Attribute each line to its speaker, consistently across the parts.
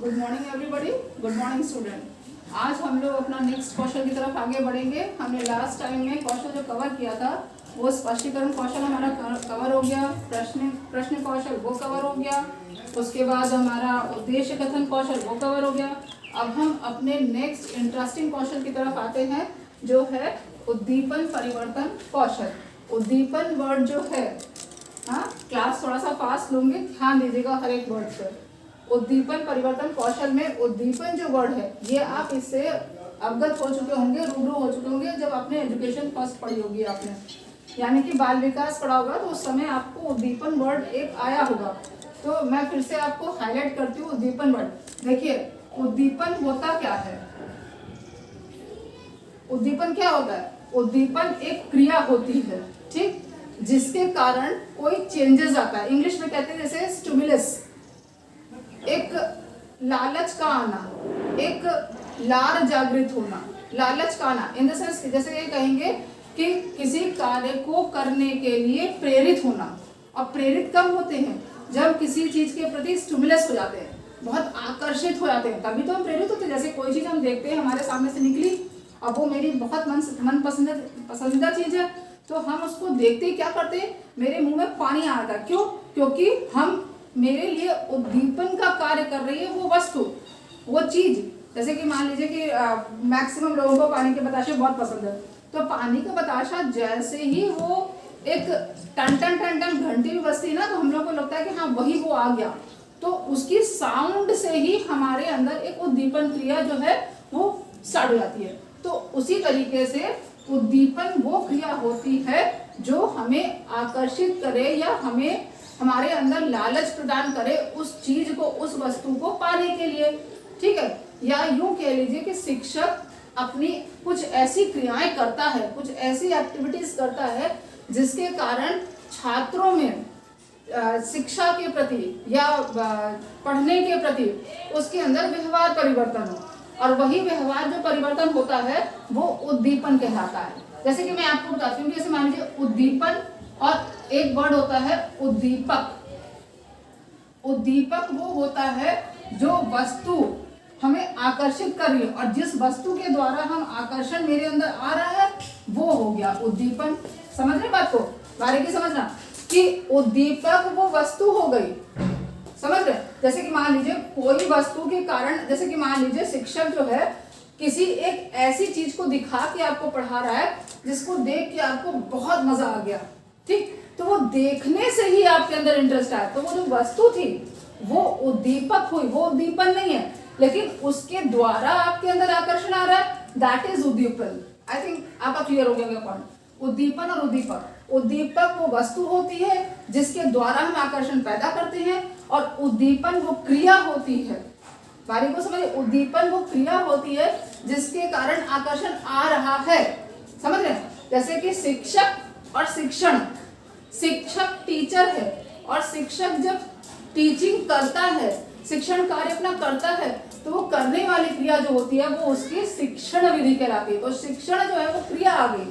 Speaker 1: Good morning everybody, good morning student. आज हम लोग अपना नेक्स्ट कौशल की तरफ आगे बढ़ेंगे। हमने लास्ट टाइम में कौशल जो कवर किया था वो स्पष्टीकरण कौशल हमारा कवर हो गया, प्रश्न कौशल वो कवर हो गया, उसके बाद हमारा उद्देश्य कथन कौशल वो कवर हो गया। अब हम अपने नेक्स्ट इंटरेस्टिंग कौशल की तरफ आते हैं जो है उद्दीपन परिवर्तन कौशल। उद्दीपन वर्ड जो है, हाँ क्लास थोड़ा सा फास्ट लूंगी, ध्यान दीजिएगा हर एक वर्ड पर। उद्दीपन परिवर्तन कौशल में उद्दीपन जो वर्ड है ये आप इससे अवगत हो चुके होंगे, रूबरू हो चुके होंगे जब आपने एजुकेशन फर्स्ट पढ़ी होगी आपने, यानी कि बाल विकास पढ़ा होगा तो उस समय आपको उद्दीपन वर्ड एक आया होगा। तो मैं फिर से आपको हाईलाइट करती हूँ उद्दीपन वर्ड। देखिए उद्दीपन होता क्या है, उद्दीपन क्या होता है? उद्दीपन एक क्रिया होती है, ठीक, जिसके कारण कोई चेंजेस आता है। इंग्लिश में कहते हैं जैसे स्टिमुलस, एक लालच का आना, एक लार जागृत होना, लालच का आना इन द सेंस जैसे ये कहेंगे कि किसी कार्य को करने के लिए प्रेरित होना। और प्रेरित कब होते हैं? जब किसी चीज के प्रति स्टिमुलस हो जाते हैं, बहुत आकर्षित हो जाते हैं, तभी तो हम प्रेरित होते हैं। जैसे कोई चीज हम देखते हैं हमारे सामने से निकली, अब वो मेरी बहुत मन पसंदीदा चीज है, तो हम उसको देखते ही क्या करते हैं, मेरे मुंह में पानी आ जाता है। क्यों? क्योंकि हम मेरे लिए उद्दीपन का कार्य कर रही है वो वस्तु, वो चीज। जैसे कि मान लीजिए कि मैक्सिमम लोगों को पानी के बताशे बहुत पसंद है, तो पानी का बताशा जैसे ही वो एक टन टन टन टन घंटी भी बजती है ना, तो हम लोग को लगता है कि हाँ वही वो आ गया। तो उसकी साउंड से ही हमारे अंदर एक उद्दीपन क्रिया जो है वो स्टार्ट हो जाती है। तो उसी तरीके से उद्दीपन वो क्रिया होती है जो हमें आकर्षित करे या हमें हमारे अंदर लालच प्रदान करे उस चीज को, उस वस्तु को पाने के लिए, ठीक है। या यूं कह लीजिए कि शिक्षक अपनी कुछ ऐसी क्रियाएं करता है, कुछ ऐसी एक्टिविटीज करता है जिसके कारण छात्रों में शिक्षा के प्रति या पढ़ने के प्रति उसके अंदर व्यवहार परिवर्तन हो, और वही व्यवहार जो परिवर्तन होता है वो उद्दीपन कहलाता है। जैसे कि मैं आपको बताती हूँ, जैसे मान लीजिए उद्दीपन और एक वर्ड होता है उद्दीपक। उद्दीपक वो होता है जो वस्तु हमें आकर्षित कर रही है, और जिस वस्तु के द्वारा हम आकर्षण मेरे अंदर आ रहा है वो हो गया उद्दीपन। समझ रहे बात को? बारीकी समझना कि उद्दीपक वो वस्तु हो गई, समझ रहे? जैसे कि मान लीजिए कोई वस्तु के कारण, जैसे कि मान लीजिए शिक्षक जो है किसी एक ऐसी चीज को दिखा के आपको पढ़ा रहा है जिसको देख के आपको बहुत मजा आ गया, ठीक, तो वो देखने से ही आपके अंदर इंटरेस्ट आया, तो वो जो वस्तु थी वो उद्दीपक हुई, वो उद्दीपन नहीं है, लेकिन उसके द्वारा आपके अंदर आकर्षण आ रहा है, दैट इज उद्दीपन। आई थिंक आपका क्लियर हो गया पॉइंट। उद्दीपन और उद्दीपक, उद्दीपक वो वस्तु होती है जिसके द्वारा हम आकर्षण पैदा करते हैं, और उद्दीपन वो क्रिया होती है। बारी को समझिए, उद्दीपन वो क्रिया होती है जिसके कारण आकर्षण आ रहा है, समझ रहे हैं? जैसे कि शिक्षक और शिक्षण, शिक्षक टीचर है और शिक्षक जब टीचिंग करता है, शिक्षण कार्य अपना करता है, तो वो करने वाली क्रिया जो होती है वो उसकी शिक्षण विधि कहलाती है। तो शिक्षण जो है वो क्रिया आ गई,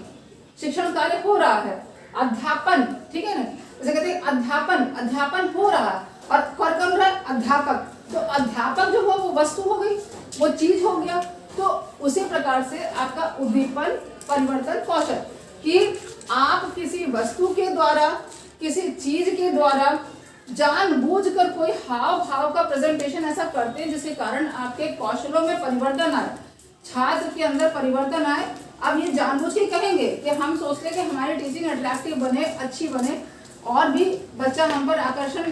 Speaker 1: शिक्षण कार्य हो रहा है। अध्यापन, ठीक है ना, जैसे कहते हैं अध्यापन, अध्यापन हो रहा है, और कौन कर रहा है? अध्यापक। तो अध्यापक जो हो वो वस्तु हो गई, वो चीज हो गया। तो उसी प्रकार से आपका उद्दीपन परिवर्तन कौशल, कि आप किसी वस्तु के द्वारा, किसी चीज के द्वारा जानबूझकर कोई हाव भाव का प्रेजेंटेशन ऐसा करते हैं जिसके कारण आपके कौशलों में परिवर्तन आए, छात्र के अंदर परिवर्तन आए। अब ये जानबूझ के कहेंगे कि हम सोचते हैं कि हमारी टीचिंग अट्रैक्टिव बने, अच्छी बने, और भी बच्चा हम पर आकर्षण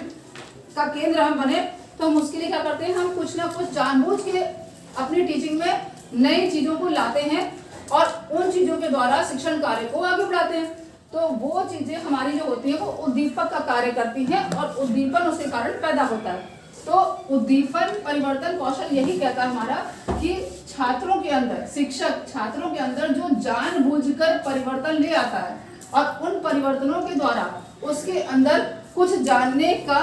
Speaker 1: का केंद्र हम बने, तो हम उसके लिए क्या करते हैं, हम कुछ ना कुछ जानबूझ के अपनी टीचिंग में नई चीजों को लाते हैं और उन चीजों के द्वारा शिक्षण कार्य को आगे बढ़ाते हैं। तो वो चीजें हमारी जो होती है वो उद्दीपक का कार्य करती हैं, और उद्दीपन उसके कारण पैदा होता है। तो उद्दीपन परिवर्तन कौशल यही कहता है हमारा कि छात्रों के अंदर, शिक्षक छात्रों के अंदर जो जानबूझकर परिवर्तन ले आता है और उन परिवर्तनों के द्वारा उसके अंदर कुछ जानने का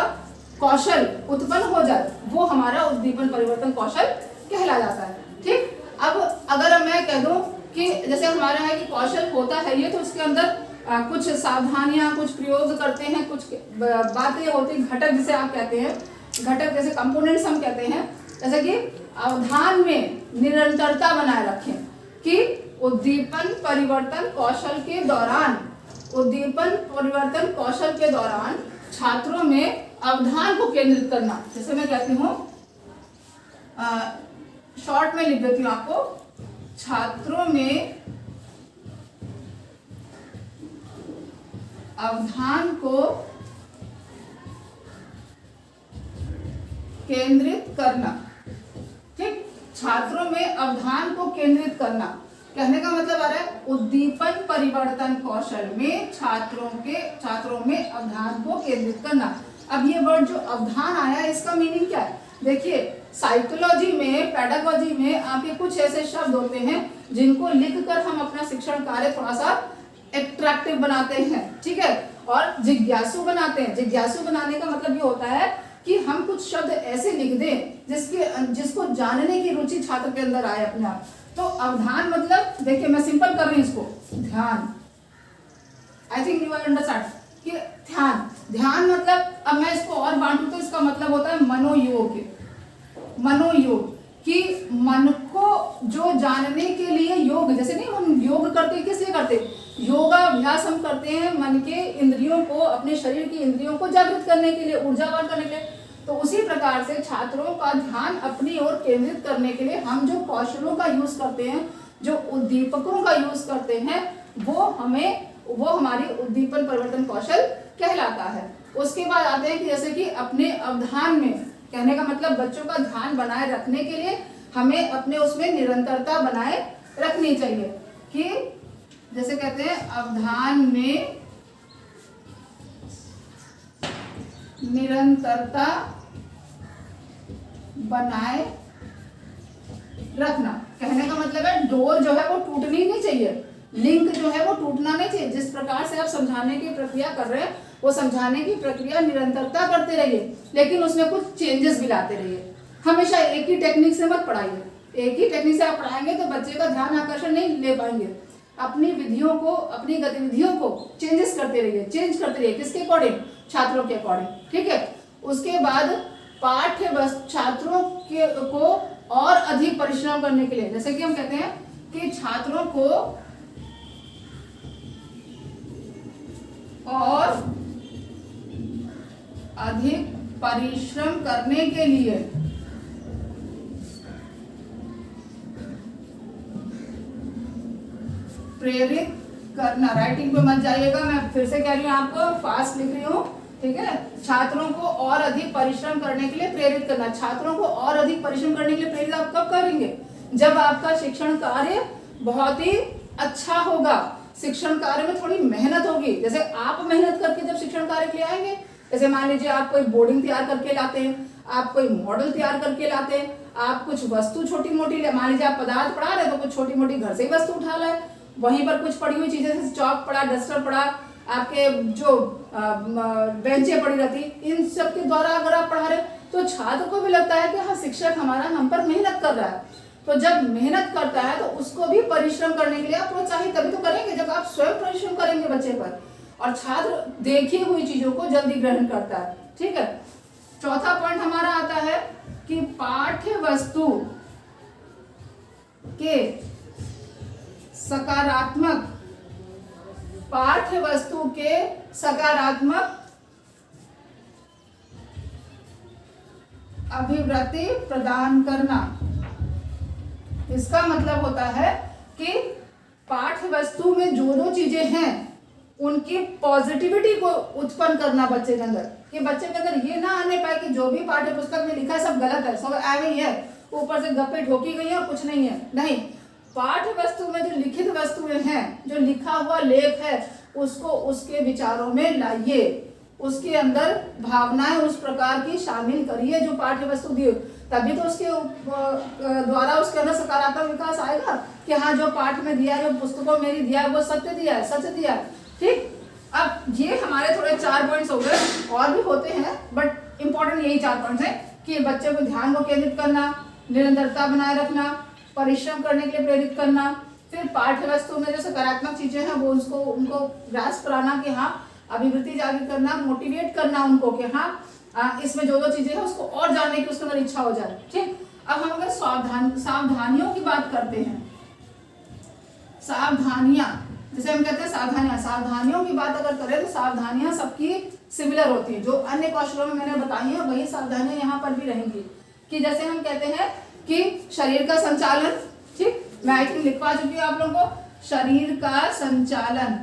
Speaker 1: कौशल उत्पन्न हो जाए, वो हमारा उद्दीपन परिवर्तन कौशल कहला जाता है, ठीक। अब अगर मैं कह दूं कि जैसे हमारा है कि कौशल होता है ये, तो उसके अंदर कुछ सावधानियां, कुछ प्रयोग करते हैं, कुछ बातें होती हैं, घटक जिसे आप कहते हैं, घटक जैसे कंपोनेंट्स हम कहते हैं, जैसे कि अवधान में निरंतरता बनाए रखें, कि उद्दीपन परिवर्तन कौशल के दौरान छात्रों में अवधान को केंद्रित करना। जैसे मैं कहती हूँ, शॉर्ट में लिख देती हूँ आपको, छात्रों में अवधान को केंद्रित करना। ठीक, छात्रों में अवधान को केंद्रित करना, कहने का मतलब आ रहा है उद्दीपन परिवर्तन कौशल में छात्रों में अवधान को केंद्रित करना। अब ये वर्ड जो अवधान आया है, इसका मीनिंग क्या है? देखिए, साइकोलॉजी में, पेडागोजी में आपके कुछ ऐसे शब्द होते हैं जिनको लिखकर हम अपना शिक्षण कार्य थोड़ा सा एट्रैक्टिव बनाते हैं, ठीक है, और जिज्ञासु बनाते हैं। जिज्ञासु बनाने का मतलब ये होता है कि हम कुछ शब्द ऐसे लिख दें जिसको जानने की रुचि छात्र के अंदर आए अपने आप। तो अवधान मतलब, देखिए मैं सिंपल कर रही हूँ इसको, ध्यान। आई थिंक यू अंडरस्टैंड कि ध्यान मतलब, अब मैं इसको और बांटू तो इसका मतलब होता है मनोयोग, कि मन को जो जानने के लिए योग, जैसे नहीं हम योग करते हैं, किस लिए करते हैं? योगाभ्यास हम करते हैं मन के इंद्रियों को, अपने शरीर की इंद्रियों को जागृत करने के लिए, ऊर्जावान करने के लिए। तो उसी प्रकार से छात्रों का ध्यान अपनी ओर केंद्रित करने के लिए हम जो कौशलों का यूज करते हैं, जो उद्दीपकों का यूज करते हैं, वो हमारी उद्दीपन परिवर्तन कौशल कहलाता है। उसके बाद आते हैं कि जैसे कि अपने अवधान में, कहने का मतलब बच्चों का ध्यान बनाए रखने के लिए हमें अपने उसमें निरंतरता बनाए रखनी चाहिए, कि जैसे कहते हैं अवधान में निरंतरता बनाए रखना। कहने का मतलब है डोर जो है वो टूटनी नहीं चाहिए, लिंक जो है वो टूटना नहीं चाहिए। जिस प्रकार से आप समझाने की प्रक्रिया कर रहे हैं, वो समझाने की प्रक्रिया निरंतरता करते रहिए, लेकिन उसमें कुछ चेंजेस भी लाते रहिए। हमेशा एक ही टेक्निक से मत पढ़ाइए। एक ही टेक्निक से आप पढ़ाएंगे तो बच्चे का ध्यान आकर्षण नहीं ले पाएंगे। अपनी विधियों को, अपनी गतिविधियों को चेंजेस करते रहिए, चेंज करते रहिए, किसके अकॉर्डिंग? छात्रों के अकॉर्डिंग, ठीक है। उसके बाद पाठ्य वस्तु, छात्रों को और अधिक परिश्रम करने के लिए, जैसे कि हम कहते हैं कि छात्रों को और अधिक परिश्रम करने के लिए प्रेरित करना। राइटिंग पे मत जाइएगा, मैं फिर से कह रही हूँ, आपको फास्ट लिख रही हूँ, ठीक है। छात्रों को और अधिक परिश्रम करने के लिए प्रेरित करना। छात्रों को और अधिक परिश्रम करने के लिए प्रेरित आप कब करेंगे? जब आपका शिक्षण कार्य बहुत ही अच्छा होगा, शिक्षण कार्य में थोड़ी मेहनत होगी। जैसे आप मेहनत करके जब शिक्षण कार्य के लिए आएंगे, जैसे मान लीजिए आप कोई बोर्डिंग तैयार करके लाते हैं, आप कोई मॉडल तैयार करके लाते हैं, आप कुछ वस्तु छोटी मोटी, मान लीजिए आप पदार्थ पढ़ा रहे तो कुछ छोटी मोटी घर से ही वस्तु उठा लाए, वहीं पर कुछ पड़ी हुई चीजें जैसे चौक पड़ा, डस्टर पड़ा, आपके जो बेंचें पड़ी रहती, इन सब के द्वारा अगर आप पढ़ा रहे तो छात्र को भी लगता है कि हाँ शिक्षक हमारा हम पर मेहनत कर रहा है। तो जब मेहनत करता है तो उसको भी परिश्रम करने के लिए आप प्रोत्साहित तभी तो करेंगे जब आप स्वयं परिश्रम करेंगे बच्चे पर, और छात्र देखी हुई चीजों को जल्दी ग्रहण करता है, ठीक है। चौथा पॉइंट हमारा आता है कि पाठ्य वस्तु के सकारात्मक अभिवृत्ति प्रदान करना। इसका मतलब होता है कि पाठ्य वस्तु में जो जो चीजें हैं उनकी पॉजिटिविटी को उत्पन्न करना बच्चे के अंदर, कि बच्चे के अंदर ये ना आने पाए कि जो भी पाठ्य पुस्तक में लिखा है सब गलत है, सब ऐसे ही है, ऊपर से गप्पे ठोकी गई है और कुछ नहीं है। नहीं, पाठ्य वस्तु में जो लिखित वस्तुएं हैं, जो लिखा हुआ लेख है, उसको उसके विचारों में लाइए, उसके अंदर भावनाएं उस प्रकार की शामिल करिए जो पाठ्य वस्तु दी, तभी तो उसके द्वारा उसके अंदर सकारात्मक विकास आएगा कि हाँ जो पाठ में दिया है, जो पुस्तकों में दिया है वो सत्य दिया है, सच दिया है, ठीक। अब ये हमारे थोड़े 4 पॉइंट्स हो गए, और भी होते हैं बट इंपॉर्टेंट यही 4 पॉइंट्स हैं कि बच्चे को ध्यान को केंद्रित करना, निरंतरता बनाए रखना, परिश्रम करने के लिए प्रेरित करना, फिर पाठ्य वस्तु में जो सकारात्मक चीजें हैं वो उनको ग्रास्प कराना कि हाँ अभिवृत्ति जागृत करना, मोटिवेट करना उनको कि हाँ इसमें जो जो चीजें हैं उसको और जानने की उसके अंदर इच्छा हो जाए, ठीक। अब हम अगर सावधानियों की बात करते हैं, सावधानियां, जैसे हम कहते हैं सावधानियों की बात अगर करें तो सावधानियां सबकी सिमिलर होती है। जो अन्य कौशलों में मैंने बताई है वही सावधानियां यहाँ पर भी रहेंगी। कि जैसे हम कहते हैं कि शरीर का संचालन, ठीक, मैं आई थिंक लिखवा चुकी हूँ आप लोगों को, शरीर का संचालन।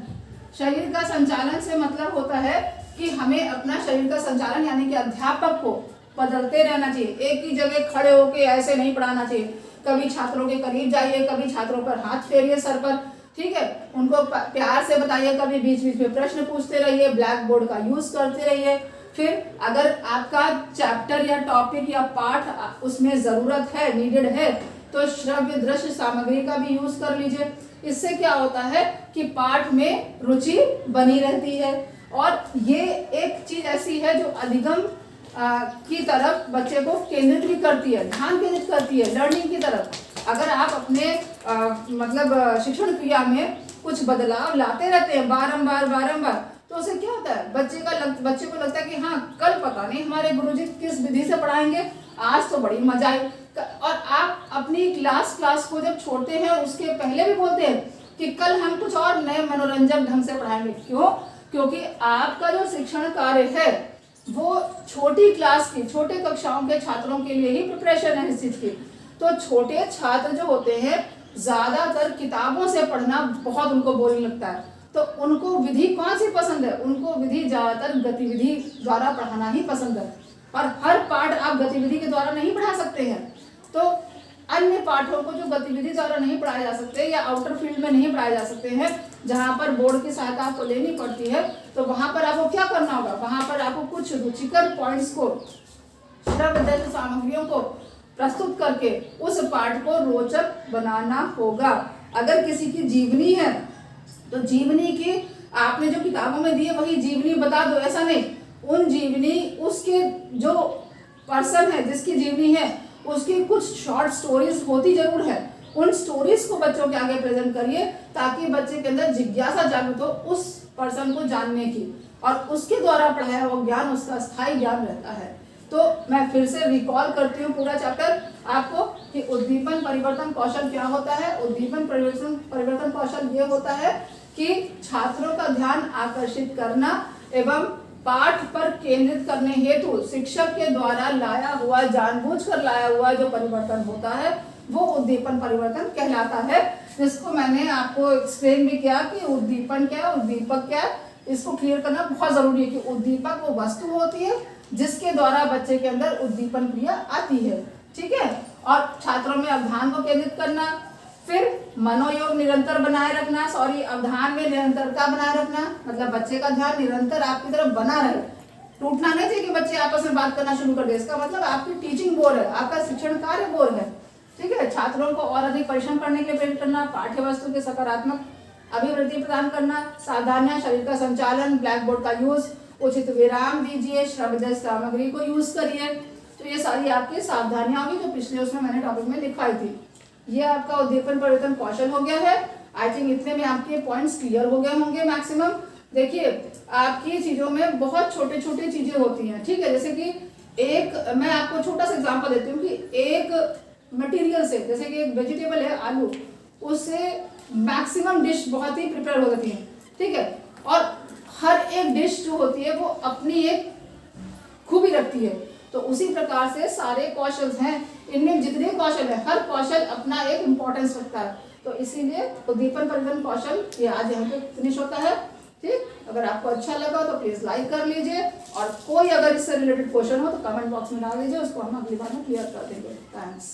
Speaker 1: शरीर का संचालन से मतलब होता है कि हमें अपना शरीर का संचालन यानी कि अध्यापक को बदलते रहना चाहिए। एक ही जगह खड़े होके ऐसे नहीं पढ़ाना चाहिए। कभी छात्रों के करीब जाइए, कभी छात्रों पर हाथ फेरिए सर पर, ठीक है, उनको प्यार से बताइए, कभी बीच बीच में प्रश्न पूछते रहिए, ब्लैक बोर्ड का यूज करते रहिए। फिर अगर आपका चैप्टर या टॉपिक या पाठ उसमें जरूरत है, नीडेड है, तो श्रव्य दृश्य सामग्री का भी यूज कर लीजिए। इससे क्या होता है कि पाठ में रुचि बनी रहती है। और ये एक चीज ऐसी है जो अधिगम की तरफ बच्चे को केंद्रित भी करती है, ध्यान केंद्रित करती है लर्निंग की तरफ। अगर आप अपने मतलब शिक्षण क्रिया में कुछ बदलाव लाते रहते हैं बारंबार, तो उससे क्या होता है, बच्चे को लगता है कि हाँ कल पता नहीं हमारे गुरुजी किस विधि से पढ़ाएंगे, आज तो बड़ी मजा आई। और आप अपनी क्लास को जब छोड़ते हैं उसके पहले भी बोलते हैं कि कल हम कुछ और नए मनोरंजक ढंग से पढ़ाएंगे। क्यों? क्योंकि आपका जो शिक्षण कार्य है वो छोटी क्लास की, छोटे कक्षाओं के छात्रों के लिए ही प्रिपरेशन है इस चीज की। तो छोटे छात्र जो होते हैं ज्यादातर किताबों से पढ़ना बहुत उनको बोरिंग लगता है। तो उनको विधि कौन सी पसंद है? उनको विधि ज्यादातर गतिविधि द्वारा पढ़ाना ही पसंद है। और हर पाठ आप गतिविधि के द्वारा नहीं पढ़ा सकते हैं। तो अन्य पाठों को जो गतिविधि द्वारा नहीं पढ़ाए जा सकते या आउटर फील्ड में नहीं पढ़ाए जा सकते हैं, जहां पर बोर्ड की सहायता आपको लेनी पड़ती है, तो वहां पर आपको क्या करना होगा? वहां पर आपको कुछ रुचिकर पॉइंट्स को, श्रव्य सामग्रियों को प्रस्तुत करके उस पाठ को रोचक बनाना होगा। अगर किसी की जीवनी है तो जीवनी की आपने जो किताबों में दी है वही जीवनी बता दो, ऐसा नहीं। उन जीवनी, उसके जो पर्सन है जिसकी जीवनी है उसकी कुछ शॉर्ट स्टोरीज होती जरूर है, उन स्टोरीज को बच्चों के आगे प्रेजेंट करिए ताकि बच्चे के अंदर जिज्ञासा जागृत हो उस पर्सन को जानने की, और उसके द्वारा पढ़ाया हुआ ज्ञान उसका स्थायी ज्ञान रहता है। तो मैं फिर से रिकॉल करती हूँ पूरा चैप्टर आपको कि उद्दीपन परिवर्तन कौशल क्या होता है। उद्दीपन परिवर्तन कौशल ये होता है कि छात्रों का ध्यान आकर्षित करना एवं पाठ पर केंद्रित करने हेतु शिक्षक के द्वारा लाया हुआ, जानबूझकर लाया हुआ जो परिवर्तन होता है वो उद्दीपन परिवर्तन कहलाता है। जिसको मैंने आपको एक्सप्लेन भी किया कि उद्दीपन क्या है, उद्दीपक क्या है। इसको क्लियर करना बहुत जरूरी है कि उद्दीपक वो वस्तु होती है जिसके द्वारा बच्चे के अंदर उद्दीपन क्रिया आती है, ठीक है। और छात्रों में अवधान को केंद्रित करना, फिर मनोयोग निरंतर बनाए रखना, अवधान में निरंतरता बनाए रखना, मतलब बच्चे का ध्यान निरंतर आपकी तरफ बना रहे, टूटना नहीं चाहिए कि बच्चे आपस में बात करना शुरू कर दे। इसका मतलब आपकी टीचिंग बोर है, आपका शिक्षण कार्य बोर है, ठीक है। छात्रों को और अधिक परिश्रम करने के लिए प्रेरित करना, पाठ्य वस्तु के सकारात्मक अभिवृद्धि प्रदान करना, सावधानियां, शरीर का संचालन, ब्लैक बोर्ड का यूज, उचित विराम दीजिए, श्रव्य सामग्री को यूज करिए। तो ये सारी आपकी सावधानियां होगी जो पिछले उसमें मैंने टॉपिक में लिखवाई थी। ये आपका उद्दीपन परिवर्तन कौशल हो गया है। आई थिंक इतने में आपके पॉइंट्स क्लियर हो गए होंगे मैक्सिमम। देखिए आपकी चीजों में बहुत छोटे छोटे चीजें होती हैं, ठीक है। जैसे कि मैं आपको छोटा सा एग्जांपल देती हूँ कि एक मटेरियल से, जैसे कि एक वेजिटेबल है आलू, उससे मैक्सिमम डिश बहुत ही प्रिपेयर हो जाती है, ठीक है। और हर एक डिश जो होती है वो अपनी एक खूबी रखती है। तो उसी प्रकार से सारे कौशल हैं, इनमें जितने कौशल है हर कौशल अपना एक इम्पोर्टेंस रखता है। तो इसीलिए उद्दीपन परिवर्तन कौशल ये आज यहाँ पे फिनिश होता है, ठीक। अगर आपको अच्छा लगा तो प्लीज लाइक कर लीजिए, और कोई अगर इससे रिलेटेड क्वेश्चन हो तो कमेंट बॉक्स में डाल दीजिए, उसको हम अगली बार में क्लियर कर देंगे। थैंक्स।